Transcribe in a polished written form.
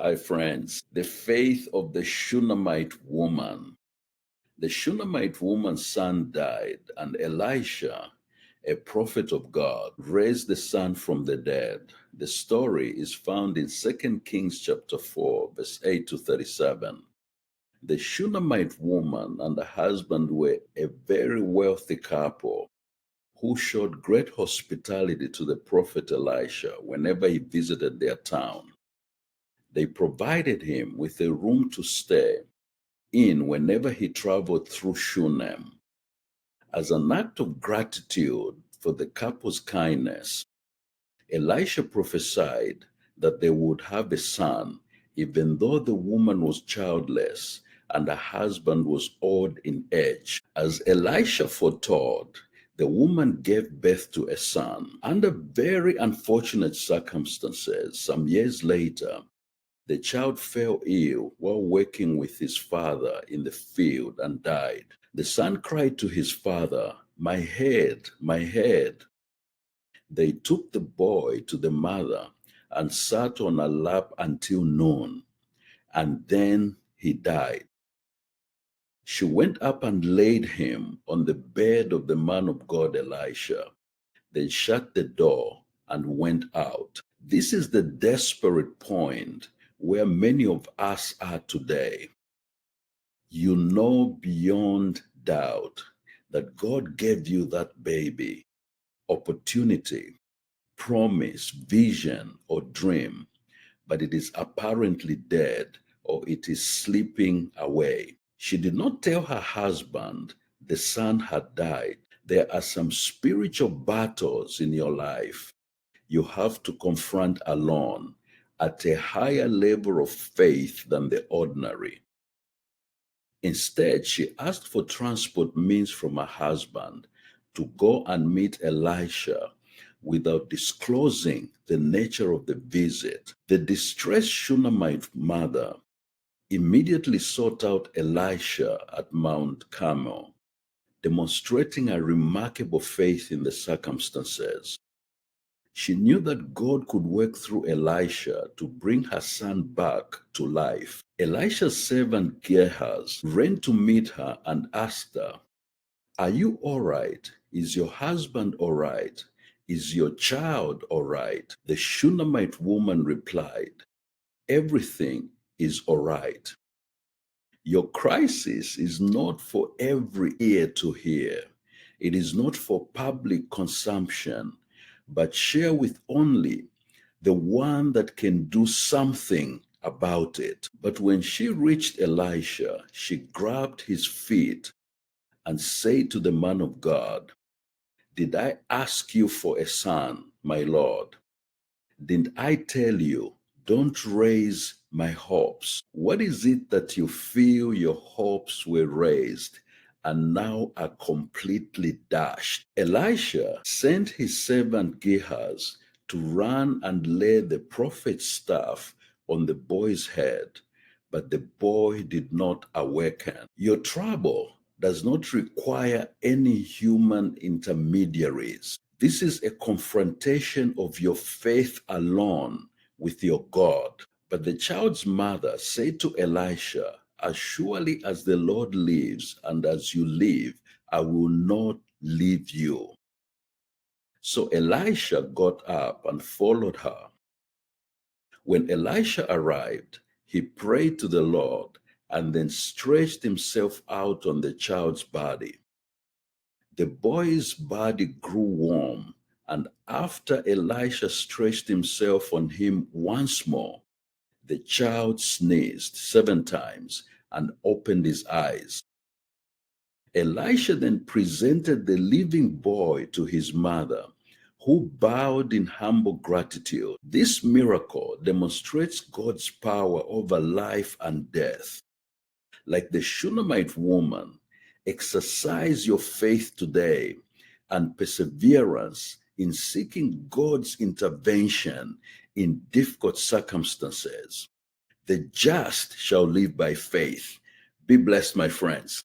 Hi, friends. The faith of the Shunammite woman. The Shunammite woman's son died, and Elisha, a prophet of God, raised the son from the dead. The story is found in 2 Kings chapter 4, verse 8 to 37. The Shunammite woman and the husband were a very wealthy couple who showed great hospitality to the prophet Elisha whenever he visited their town. They provided him with a room to stay in whenever he traveled through Shunem. As an act of gratitude for the couple's kindness, Elisha prophesied that they would have a son, even though the woman was childless and her husband was old in age. As Elisha foretold, the woman gave birth to a son. Under very unfortunate circumstances, some years later, the child fell ill while working with his father in the field and died. The son cried to his father, "My head, my head." They took the boy to the mother and sat on her lap until noon, and then he died. She went up and laid him on the bed of the man of God Elisha, then shut the door and went out. This is the desperate point where many of us are today. You know beyond doubt that God gave you that baby, opportunity, promise, vision, or dream, but it is apparently dead or it is slipping away. She did not tell her husband the son had died. There are some spiritual battles in your life you have to confront alone at a higher level of faith than the ordinary. Instead, she asked for transport means from her husband to go and meet Elisha without disclosing the nature of the visit. The distressed Shunammite mother immediately sought out Elisha at Mount Carmel, demonstrating a remarkable faith in the circumstances. She knew that God could work through Elisha to bring her son back to life. Elisha's servant Gehazi ran to meet her and asked her, "Are you all right? Is your husband all right? Is your child all right?" The Shunammite woman replied, "Everything is all right." Your crisis is not for every ear to hear. It is not for public consumption, but share with only the one that can do something about it. But when she reached Elisha, she grabbed his feet and said to the man of God, "Did I ask you for a son, my Lord? Didn't I tell you, don't raise my hopes? What is it that you feel your hopes were raised and now are completely dashed?" Elisha sent his servant Gehazi to run and lay the prophet's staff on the boy's head, but the boy did not awaken. Your trouble does not require any human intermediaries. This is a confrontation of your faith alone with your God. But the child's mother said to Elisha, "As surely as the Lord lives and as you live, I will not leave you." So Elisha got up and followed her. When Elisha arrived, he prayed to the Lord and then stretched himself out on the child's body. The boy's body grew warm, and after Elisha stretched himself on him once more, the child sneezed 7 times and opened his eyes. Elisha then presented the living boy to his mother, who bowed in humble gratitude. This miracle demonstrates God's power over life and death. Like the Shunammite woman, exercise your faith today and perseverance in seeking God's intervention in difficult circumstances. The just shall live by faith. Be blessed, my friends.